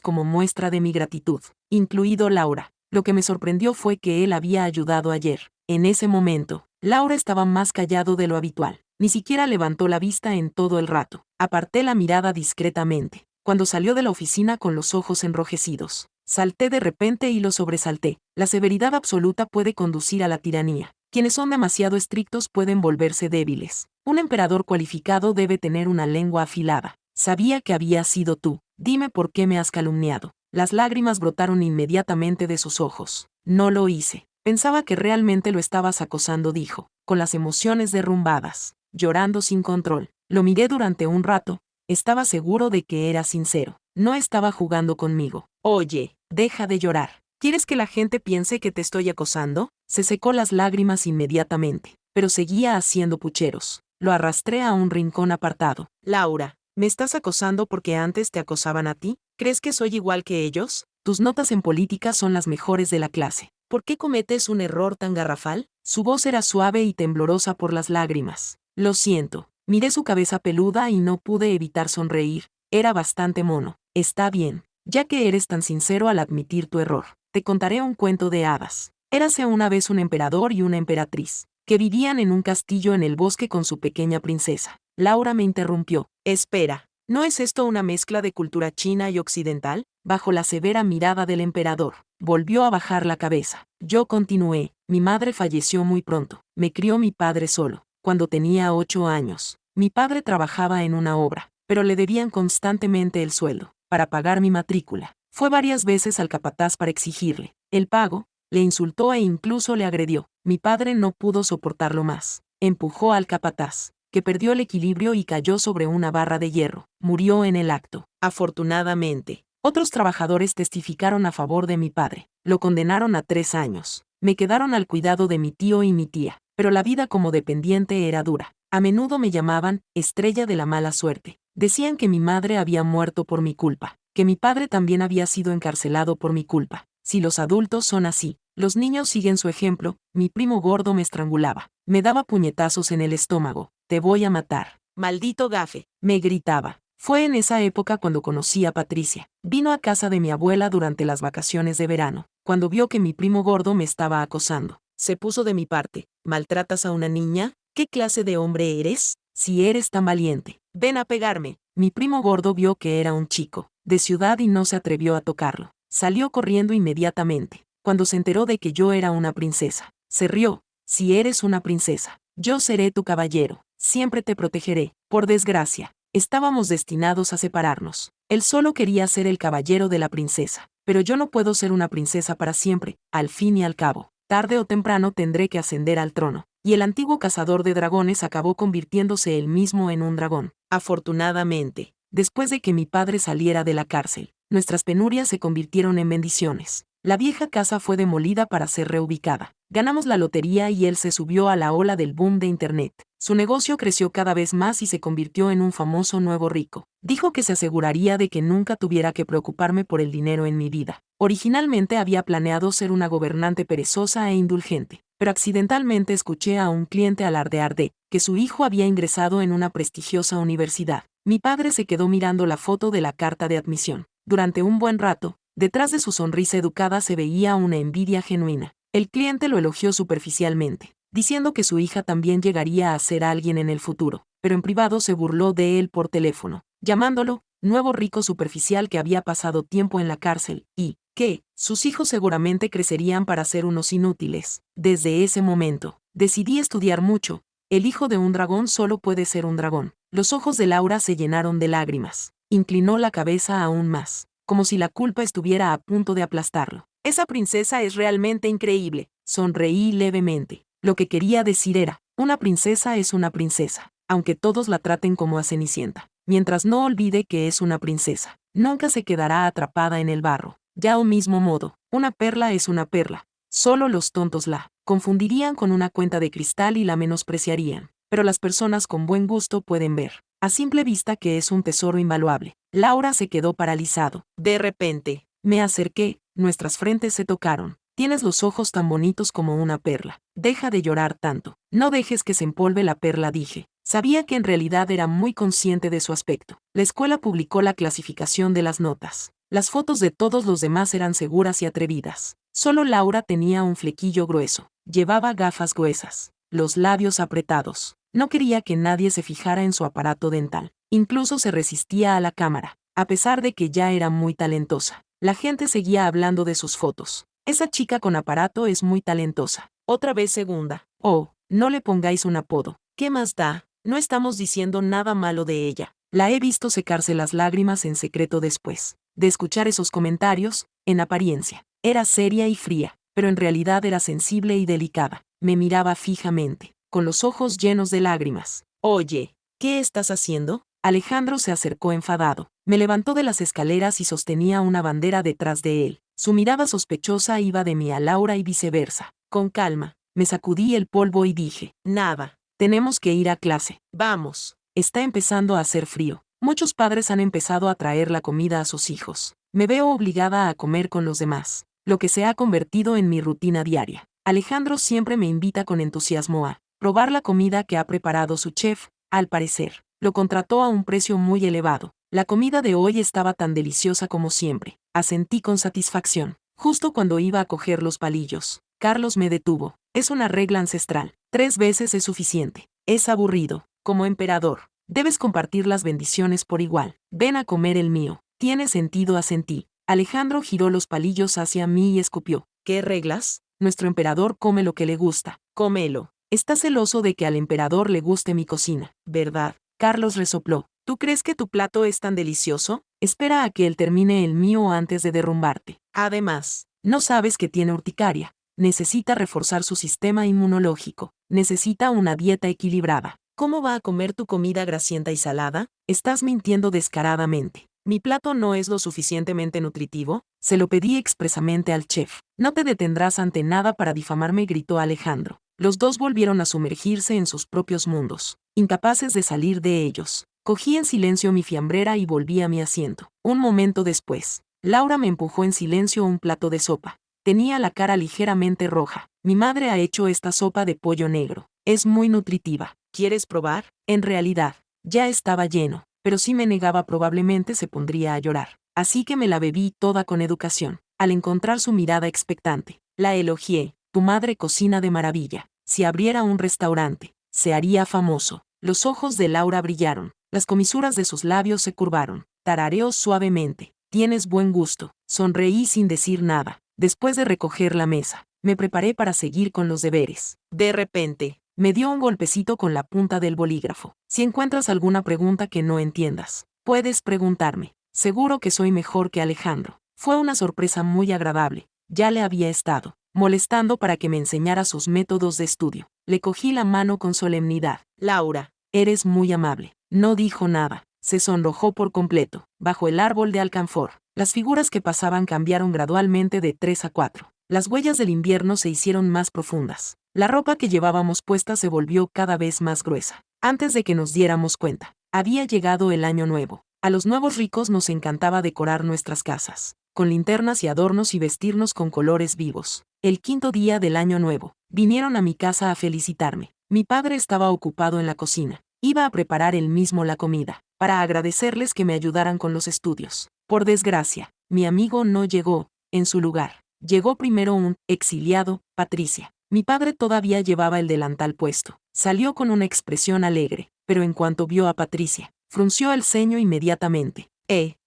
como muestra de mi gratitud, incluido Laura. Lo que me sorprendió fue que él había ayudado ayer. En ese momento, Laura estaba más callado de lo habitual. Ni siquiera levantó la vista en todo el rato. Aparté la mirada discretamente. Cuando salió de la oficina con los ojos enrojecidos, salté de repente y lo sobresalté. La severidad absoluta puede conducir a la tiranía. Quienes son demasiado estrictos pueden volverse débiles. Un emperador cualificado debe tener una lengua afilada. Sabía que había sido tú. Dime por qué me has calumniado. Las lágrimas brotaron inmediatamente de sus ojos. No lo hice. Pensaba que realmente lo estabas acosando, dijo, con las emociones derrumbadas, llorando sin control. Lo miré durante un rato. Estaba seguro de que era sincero. No estaba jugando conmigo. Oye, deja de llorar. ¿Quieres que la gente piense que te estoy acosando? Se secó las lágrimas inmediatamente, pero seguía haciendo pucheros. Lo arrastré a un rincón apartado. Laura, ¿me estás acosando porque antes te acosaban a ti? ¿Crees que soy igual que ellos? Tus notas en política son las mejores de la clase. ¿Por qué cometes un error tan garrafal? Su voz era suave y temblorosa por las lágrimas. Lo siento. Miré su cabeza peluda y no pude evitar sonreír. Era bastante mono. Está bien. Ya que eres tan sincero al admitir tu error, te contaré un cuento de hadas. Érase una vez un emperador y una emperatriz, que vivían en un castillo en el bosque con su pequeña princesa. Laura me interrumpió. Espera, ¿no es esto una mezcla de cultura china y occidental? Bajo la severa mirada del emperador, volvió a bajar la cabeza. Yo continué. Mi madre falleció muy pronto. Me crió mi padre solo. Cuando tenía 8 años, mi padre trabajaba en una obra, pero le debían constantemente el sueldo para pagar mi matrícula. Fue varias veces al capataz para exigirle el pago, le insultó e incluso le agredió. Mi padre no pudo soportarlo más. Empujó al capataz, que perdió el equilibrio y cayó sobre una barra de hierro. Murió en el acto. Afortunadamente, otros trabajadores testificaron a favor de mi padre. Lo condenaron a 3 años. Me quedaron al cuidado de mi tío y mi tía, pero la vida como dependiente era dura. A menudo me llamaban estrella de la mala suerte. Decían que mi madre había muerto por mi culpa, que mi padre también había sido encarcelado por mi culpa. Si los adultos son así, los niños siguen su ejemplo. Mi primo gordo me estrangulaba, me daba puñetazos en el estómago. Te voy a matar. Maldito gafe, me gritaba. Fue en esa época cuando conocí a Patricia. Vino a casa de mi abuela durante las vacaciones de verano. Cuando vio que mi primo gordo me estaba acosando, se puso de mi parte. ¿Maltratas a una niña? ¿Qué clase de hombre eres? Si eres tan valiente, ven a pegarme. Mi primo gordo vio que era un chico de ciudad y no se atrevió a tocarlo. Salió corriendo inmediatamente. Cuando se enteró de que yo era una princesa, se rió. Si eres una princesa, yo seré tu caballero. Siempre te protegeré. Por desgracia, estábamos destinados a separarnos. Él solo quería ser el caballero de la princesa, pero yo no puedo ser una princesa para siempre. Al fin y al cabo, tarde o temprano tendré que ascender al trono. Y el antiguo cazador de dragones acabó convirtiéndose él mismo en un dragón. Afortunadamente, después de que mi padre saliera de la cárcel, nuestras penurias se convirtieron en bendiciones. La vieja casa fue demolida para ser reubicada. Ganamos la lotería y él se subió a la ola del boom de Internet. Su negocio creció cada vez más y se convirtió en un famoso nuevo rico. Dijo que se aseguraría de que nunca tuviera que preocuparme por el dinero en mi vida. Originalmente había planeado ser una gobernante perezosa e indulgente, pero accidentalmente escuché a un cliente alardear de que su hijo había ingresado en una prestigiosa universidad. Mi padre se quedó mirando la foto de la carta de admisión. Durante un buen rato, detrás de su sonrisa educada se veía una envidia genuina. El cliente lo elogió superficialmente, diciendo que su hija también llegaría a ser alguien en el futuro, pero en privado se burló de él por teléfono, llamándolo nuevo rico superficial que había pasado tiempo en la cárcel, y que sus hijos seguramente crecerían para ser unos inútiles. Desde ese momento, decidí estudiar mucho. El hijo de un dragón solo puede ser un dragón. Los ojos de Laura se llenaron de lágrimas. Inclinó la cabeza aún más, como si la culpa estuviera a punto de aplastarlo. Esa princesa es realmente increíble. Sonreí levemente. Lo que quería decir era, una princesa es una princesa, aunque todos la traten como a Cenicienta. Mientras no olvide que es una princesa, nunca se quedará atrapada en el barro. Ya al mismo modo, una perla es una perla. Solo los tontos la confundirían con una cuenta de cristal y la menospreciarían. Pero las personas con buen gusto pueden ver, a simple vista, que es un tesoro invaluable. Laura se quedó paralizado. De repente, Me acerqué, nuestras frentes se tocaron. Tienes los ojos tan bonitos como una perla. Deja de llorar tanto. No dejes que se empolve la perla, dije. Sabía que en realidad era muy consciente de su aspecto. La escuela publicó la clasificación de las notas. Las fotos de todos los demás eran seguras y atrevidas. Solo Laura tenía un flequillo grueso. Llevaba gafas gruesas, los labios apretados. No quería que nadie se fijara en su aparato dental. Incluso se resistía a la cámara, a pesar de que ya era muy talentosa. La gente seguía hablando de sus fotos. Esa chica con aparato es muy talentosa. Otra vez segunda. Oh, no le pongáis un apodo. ¿Qué más da? No estamos diciendo nada malo de ella. La he visto secarse las lágrimas en secreto después de escuchar esos comentarios. En apariencia, era seria y fría, pero en realidad era sensible y delicada. Me miraba fijamente, con los ojos llenos de lágrimas. Oye, ¿qué estás haciendo? Alejandro se acercó enfadado. Me levantó de las escaleras y sostenía una bandera detrás de él. Su mirada sospechosa iba de mí a Laura y viceversa. Con calma, me sacudí el polvo y dije, nada, tenemos que ir a clase. Vamos. Está empezando a hacer frío. Muchos padres han empezado a traer la comida a sus hijos. Me veo obligada a comer con los demás, lo que se ha convertido en mi rutina diaria. Alejandro siempre me invita con entusiasmo a probar la comida que ha preparado su chef. Al parecer, lo contrató a un precio muy elevado. La comida de hoy estaba tan deliciosa como siempre. Asentí con satisfacción. Justo cuando iba a coger los palillos, Carlos me detuvo. Es una regla ancestral. 3 veces es suficiente. Es aburrido. Como emperador, debes compartir las bendiciones por igual. Ven a comer el mío. Tiene sentido, asentí. Alejandro giró los palillos hacia mí y escupió. ¿Qué reglas? Nuestro emperador come lo que le gusta. Cómelo. Está celoso de que al emperador le guste mi cocina, ¿verdad? Carlos resopló. ¿Tú crees que tu plato es tan delicioso? Espera a que él termine el mío antes de derrumbarte. Además, no sabes que tiene urticaria. Necesita reforzar su sistema inmunológico. Necesita una dieta equilibrada. ¿Cómo va a comer tu comida grasienta y salada? Estás mintiendo descaradamente. ¿Mi plato no es lo suficientemente nutritivo? Se lo pedí expresamente al chef. No te detendrás ante nada para difamarme, gritó Alejandro. Los dos volvieron a sumergirse en sus propios mundos, incapaces de salir de ellos. Cogí en silencio mi fiambrera y volví a mi asiento. Un momento después, Laura me empujó en silencio un plato de sopa. Tenía la cara ligeramente roja. Mi madre ha hecho esta sopa de pollo negro. Es muy nutritiva. ¿Quieres probar? En realidad, ya estaba lleno, pero si me negaba probablemente se pondría a llorar. Así que me la bebí toda con educación. Al encontrar su mirada expectante, la elogié. Tu madre cocina de maravilla. Si abriera un restaurante, se haría famoso. Los ojos de Laura brillaron. Las comisuras de sus labios se curvaron. Tarareó suavemente. Tienes buen gusto. Sonreí sin decir nada. Después de recoger la mesa, me preparé para seguir con los deberes. De repente, me dio un golpecito con la punta del bolígrafo. Si encuentras alguna pregunta que no entiendas, puedes preguntarme. Seguro que soy mejor que Alejandro. Fue una sorpresa muy agradable. Ya le había estado molestando para que me enseñara sus métodos de estudio. Le cogí la mano con solemnidad. Laura, eres muy amable. No dijo nada. Se sonrojó por completo. Bajo el árbol de alcanfor, las figuras que pasaban cambiaron gradualmente de 3 a 4. Las huellas del invierno se hicieron más profundas. La ropa que llevábamos puesta se volvió cada vez más gruesa. Antes de que nos diéramos cuenta, había llegado el año nuevo. A los nuevos ricos nos encantaba decorar nuestras casas con linternas y adornos y vestirnos con colores vivos. El 5.º día del año nuevo, vinieron a mi casa a felicitarme. Mi padre estaba ocupado en la cocina. Iba a preparar él mismo la comida, para agradecerles que me ayudaran con los estudios. Por desgracia, mi amigo no llegó. En su lugar, llegó primero un exiliado, Patricia. Mi padre todavía llevaba el delantal puesto. Salió con una expresión alegre, pero en cuanto vio a Patricia, frunció el ceño inmediatamente.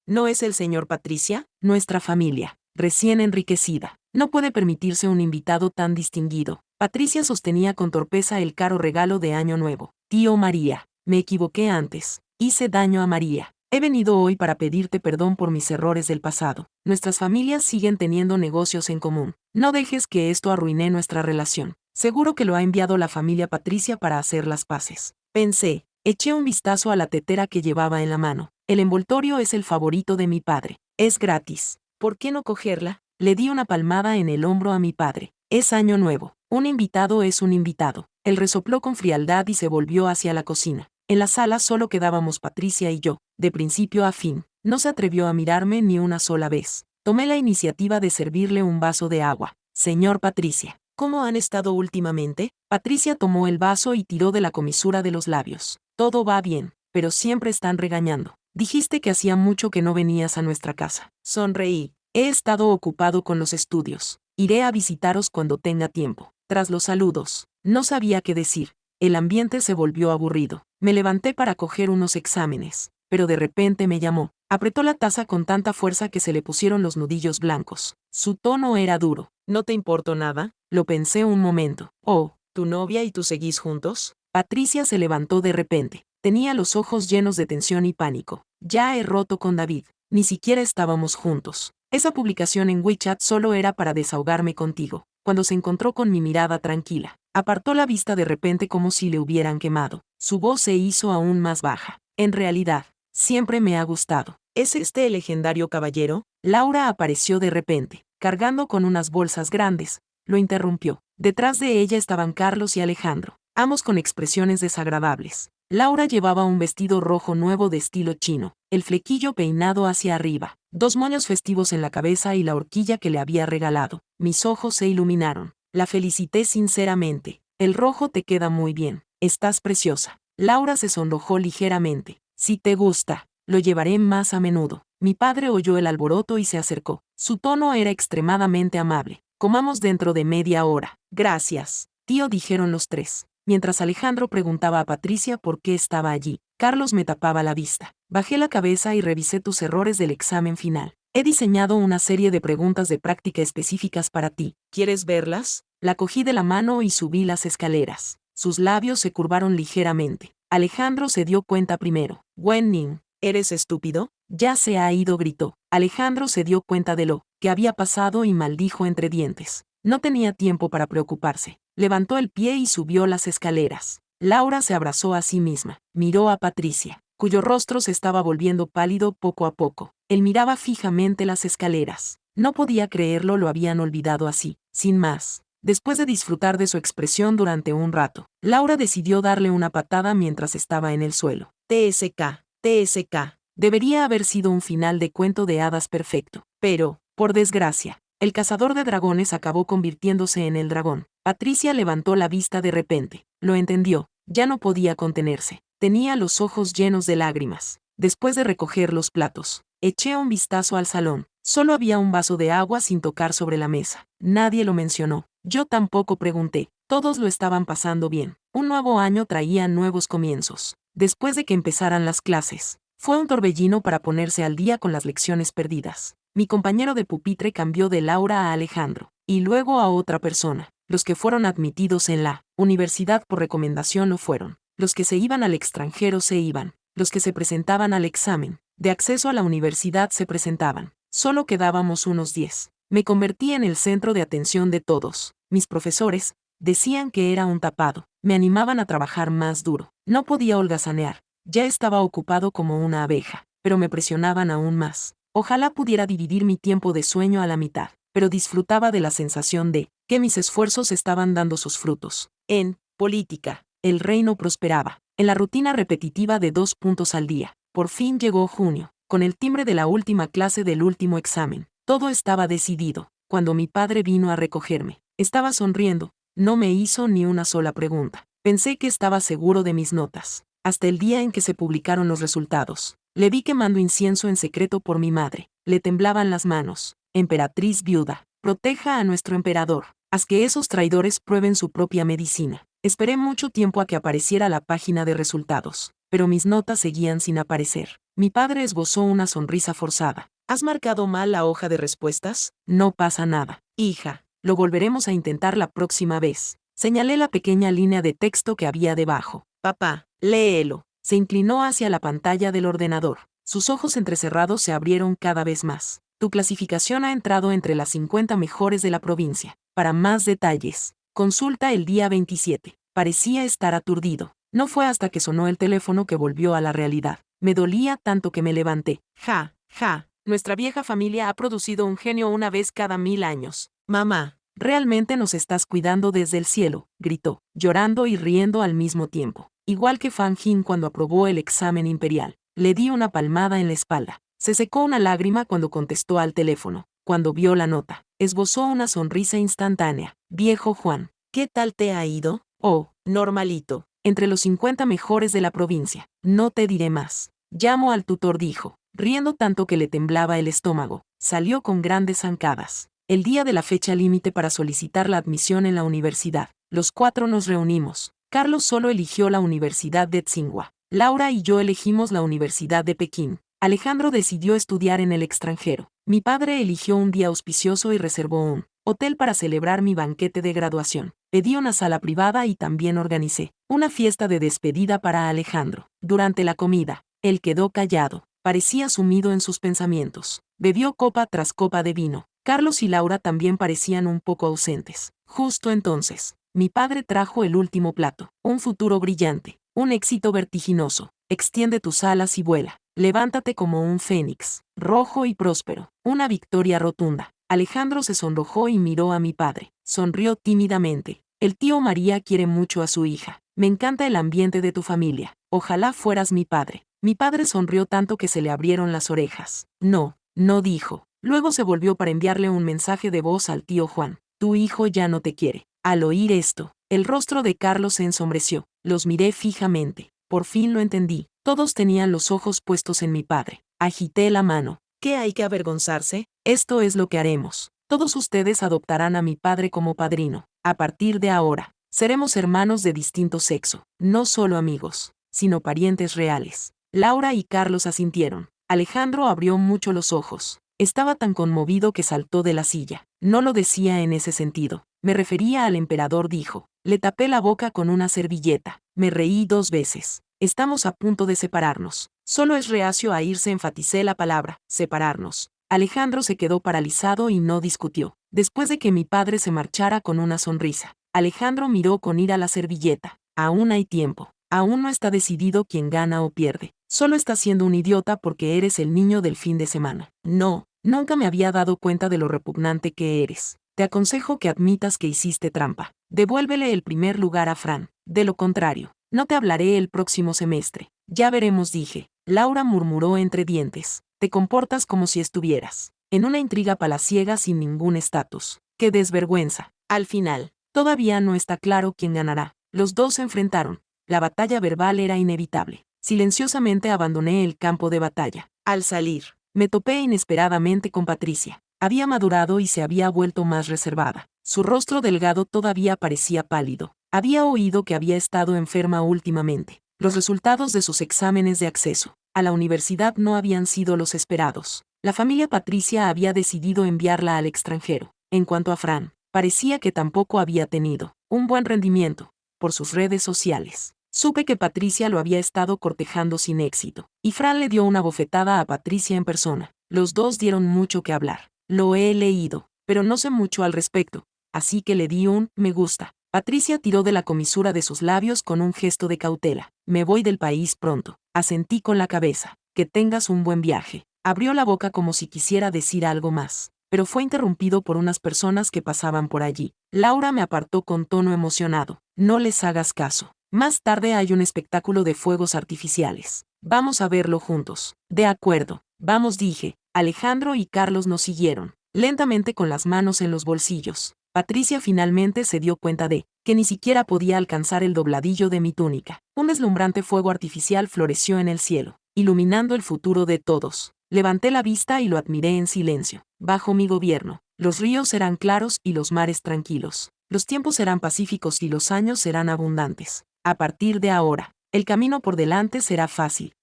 ¿No es el señor Patricia? Nuestra familia, recién enriquecida, no puede permitirse un invitado tan distinguido. Patricia sostenía con torpeza el caro regalo de Año Nuevo. Tío María, me equivoqué antes. Hice daño a María. He venido hoy para pedirte perdón por mis errores del pasado. Nuestras familias siguen teniendo negocios en común. No dejes que esto arruine nuestra relación. Seguro que lo ha enviado la familia Patricia para hacer las paces. Pensé. Eché un vistazo a la tetera que llevaba en la mano. El envoltorio es el favorito de mi padre. Es gratis. ¿Por qué no cogerla? Le di una palmada en el hombro a mi padre. Es Año Nuevo. Un invitado es un invitado. Él resopló con frialdad y se volvió hacia la cocina. En la sala solo quedábamos Patricia y yo, de principio a fin. No se atrevió a mirarme ni una sola vez. Tomé la iniciativa de servirle un vaso de agua. Señor Patricia, ¿cómo han estado últimamente? Patricia tomó el vaso y tiró de la comisura de los labios. Todo va bien, pero siempre están regañando. Dijiste que hacía mucho que no venías a nuestra casa. Sonreí. He estado ocupado con los estudios. Iré a visitaros cuando tenga tiempo. Tras los saludos, no sabía qué decir. El ambiente se volvió aburrido. Me levanté para coger unos exámenes, pero de repente me llamó. Apretó la taza con tanta fuerza que se le pusieron los nudillos blancos. Su tono era duro. ¿No te importó nada? Lo pensé un momento. Oh, ¿tu novia y tú seguís juntos? Patricia se levantó de repente. Tenía los ojos llenos de tensión y pánico. Ya he roto con David. Ni siquiera estábamos juntos. Esa publicación en WeChat solo era para desahogarme contigo. Cuando se encontró con mi mirada tranquila, apartó la vista de repente como si le hubieran quemado. Su voz se hizo aún más baja. En realidad, siempre me ha gustado. ¿Es este el legendario caballero? Laura apareció de repente, cargando con unas bolsas grandes. Lo interrumpió. Detrás de ella estaban Carlos y Alejandro, ambos con expresiones desagradables. Laura llevaba un vestido rojo nuevo de estilo chino, el flequillo peinado hacia arriba, 2 moños festivos en la cabeza y la horquilla que le había regalado. Mis ojos se iluminaron. La felicité sinceramente. El rojo te queda muy bien. Estás preciosa. Laura se sonrojó ligeramente. Si te gusta, lo llevaré más a menudo. Mi padre oyó el alboroto y se acercó. Su tono era extremadamente amable. Comamos dentro de media hora. Gracias, tío, dijeron los tres. Mientras Alejandro preguntaba a Patricia por qué estaba allí, Carlos me tapaba la vista. Bajé la cabeza y revisé tus errores del examen final. He diseñado una serie de preguntas de práctica específicas para ti. ¿Quieres verlas? La cogí de la mano y subí las escaleras. Sus labios se curvaron ligeramente. Alejandro se dio cuenta primero. Wen-Ning, ¿eres estúpido? Ya se ha ido, gritó. Alejandro se dio cuenta de lo que había pasado y maldijo entre dientes. No tenía tiempo para preocuparse. Levantó el pie y subió las escaleras. Laura se abrazó a sí misma. Miró a Patricia, cuyo rostro se estaba volviendo pálido poco a poco. Él miraba fijamente las escaleras. No podía creerlo, lo habían olvidado así, sin más. Después de disfrutar de su expresión durante un rato, Laura decidió darle una patada mientras estaba en el suelo. TSK, TSK. Debería haber sido un final de cuento de hadas perfecto. Pero, por desgracia, el cazador de dragones acabó convirtiéndose en el dragón. Patricia levantó la vista de repente. Lo entendió. Ya no podía contenerse. Tenía los ojos llenos de lágrimas. Después de recoger los platos, eché un vistazo al salón. Solo había un vaso de agua sin tocar sobre la mesa. Nadie lo mencionó. Yo tampoco pregunté. Todos lo estaban pasando bien. Un nuevo año traía nuevos comienzos. Después de que empezaran las clases, fue un torbellino para ponerse al día con las lecciones perdidas. Mi compañero de pupitre cambió de Laura a Alejandro, y luego a otra persona. Los que fueron admitidos en la universidad por recomendación lo fueron. Los que se iban al extranjero se iban. Los que se presentaban al examen de acceso a la universidad se presentaban. Solo quedábamos unos 10. Me convertí en el centro de atención de todos. Mis profesores decían que era un tapado. Me animaban a trabajar más duro. No podía holgazanear. Ya estaba ocupado como una abeja, pero me presionaban aún más. Ojalá pudiera dividir mi tiempo de sueño a la mitad, pero disfrutaba de la sensación de que mis esfuerzos estaban dando sus frutos. En política, el reino prosperaba. En la rutina repetitiva de 2 puntos al día. Por fin llegó junio, con el timbre de la última clase del último examen. Todo estaba decidido. Cuando mi padre vino a recogerme, estaba sonriendo. No me hizo ni una sola pregunta. Pensé que estaba seguro de mis notas. Hasta el día en que se publicaron los resultados. Le vi quemando incienso en secreto por mi madre. Le temblaban las manos. Emperatriz viuda, proteja a nuestro emperador. Haz que esos traidores prueben su propia medicina. Esperé mucho tiempo a que apareciera la página de resultados, pero mis notas seguían sin aparecer. Mi padre esbozó una sonrisa forzada. ¿Has marcado mal la hoja de respuestas? No pasa nada, hija. Lo volveremos a intentar la próxima vez. Señalé la pequeña línea de texto que había debajo. Papá, léelo. Se inclinó hacia la pantalla del ordenador. Sus ojos entrecerrados se abrieron cada vez más. Tu clasificación ha entrado entre las 50 mejores de la provincia. Para más detalles, consulta el día 27. Parecía estar aturdido. No fue hasta que sonó el teléfono que volvió a la realidad. Me dolía tanto que me levanté. Ja, ja. Nuestra vieja familia ha producido un genio una vez cada 1000 años. Mamá, realmente nos estás cuidando desde el cielo, gritó, llorando y riendo al mismo tiempo. Igual que Fan Jin cuando aprobó el examen imperial. Le di una palmada en la espalda. Se secó una lágrima cuando contestó al teléfono. cuando vio la nota. Esbozó una sonrisa instantánea. Viejo Juan, ¿qué tal te ha ido? Oh, normalito. Entre los 50 mejores de la provincia. No te diré más. Llamo al tutor, dijo, riendo tanto que le temblaba el estómago. Salió con grandes zancadas. El día de la fecha límite para solicitar la admisión en la universidad. Los 4 nos reunimos. Carlos solo eligió la Universidad de Tsinghua. Laura y yo elegimos la Universidad de Pekín. Alejandro decidió estudiar en el extranjero. Mi padre eligió un día auspicioso y reservó un hotel para celebrar mi banquete de graduación. Pedí una sala privada y también organicé una fiesta de despedida para Alejandro. Durante la comida, él quedó callado. Parecía sumido en sus pensamientos. Bebió copa tras copa de vino. Carlos y Laura también parecían un poco ausentes. Justo entonces, mi padre trajo el último plato. Un futuro brillante. Un éxito vertiginoso. Extiende tus alas y vuela. Levántate como un fénix. Rojo y próspero. Una victoria rotunda. Alejandro se sonrojó y miró a mi padre. Sonrió tímidamente. El tío María quiere mucho a su hija. Me encanta el ambiente de tu familia. Ojalá fueras mi padre. Mi padre sonrió tanto que se le abrieron las orejas. No, no dijo. Luego se volvió para enviarle un mensaje de voz al tío Juan. Tu hijo ya no te quiere. Al oír esto, el rostro de Carlos se ensombreció. Los miré fijamente. Por fin lo entendí. Todos tenían los ojos puestos en mi padre. Agité la mano. ¿Qué hay que avergonzarse? Esto es lo que haremos. Todos ustedes adoptarán a mi padre como padrino. A partir de ahora, seremos hermanos de distinto sexo. No solo amigos, sino parientes reales. Laura y Carlos asintieron. Alejandro abrió mucho los ojos. Estaba tan conmovido que saltó de la silla. No lo decía en ese sentido. Me refería al emperador, dijo. Le tapé la boca con una servilleta. Me reí 2 veces. Estamos a punto de separarnos. Solo es reacio a irse, enfaticé la palabra, separarnos. Alejandro se quedó paralizado y no discutió. Después de que mi padre se marchara con una sonrisa, Alejandro miró con ira la servilleta. Aún hay tiempo. Aún no está decidido quién gana o pierde. Solo estás siendo un idiota porque eres el niño del fin de semana. No, nunca me había dado cuenta de lo repugnante que eres. Te aconsejo que admitas que hiciste trampa. Devuélvele el primer lugar a Fran. De lo contrario, no te hablaré el próximo semestre. Ya veremos, dije. Laura murmuró entre dientes. Te comportas como si estuvieras en una intriga palaciega sin ningún estatus. ¡Qué desvergüenza! Al final, todavía no está claro quién ganará. Los dos se enfrentaron. La batalla verbal era inevitable. Silenciosamente abandoné el campo de batalla. Al salir, me topé inesperadamente con Patricia. Había madurado y se había vuelto más reservada. Su rostro delgado todavía parecía pálido. Había oído que había estado enferma últimamente. Los resultados de sus exámenes de acceso a la universidad no habían sido los esperados. La familia Patricia había decidido enviarla al extranjero. En cuanto a Fran, parecía que tampoco había tenido un buen rendimiento por sus redes sociales. Supe que Patricia lo había estado cortejando sin éxito, y Fran le dio una bofetada a Patricia en persona. Los dos dieron mucho que hablar. Lo he leído, pero no sé mucho al respecto, así que le di un me gusta. Patricia tiró de la comisura de sus labios con un gesto de cautela. Me voy del país pronto. Asentí con la cabeza. Que tengas un buen viaje. Abrió la boca como si quisiera decir algo más, pero fue interrumpido por unas personas que pasaban por allí. Laura me apartó con tono emocionado. No les hagas caso. Más tarde hay un espectáculo de fuegos artificiales. Vamos a verlo juntos. De acuerdo. Vamos, dije. Alejandro y Carlos nos siguieron, lentamente con las manos en los bolsillos. Patricia finalmente se dio cuenta de que ni siquiera podía alcanzar el dobladillo de mi túnica. Un deslumbrante fuego artificial floreció en el cielo, iluminando el futuro de todos. Levanté la vista y lo admiré en silencio. Bajo mi gobierno, los ríos serán claros y los mares tranquilos. Los tiempos serán pacíficos y los años serán abundantes. A partir de ahora, el camino por delante será fácil.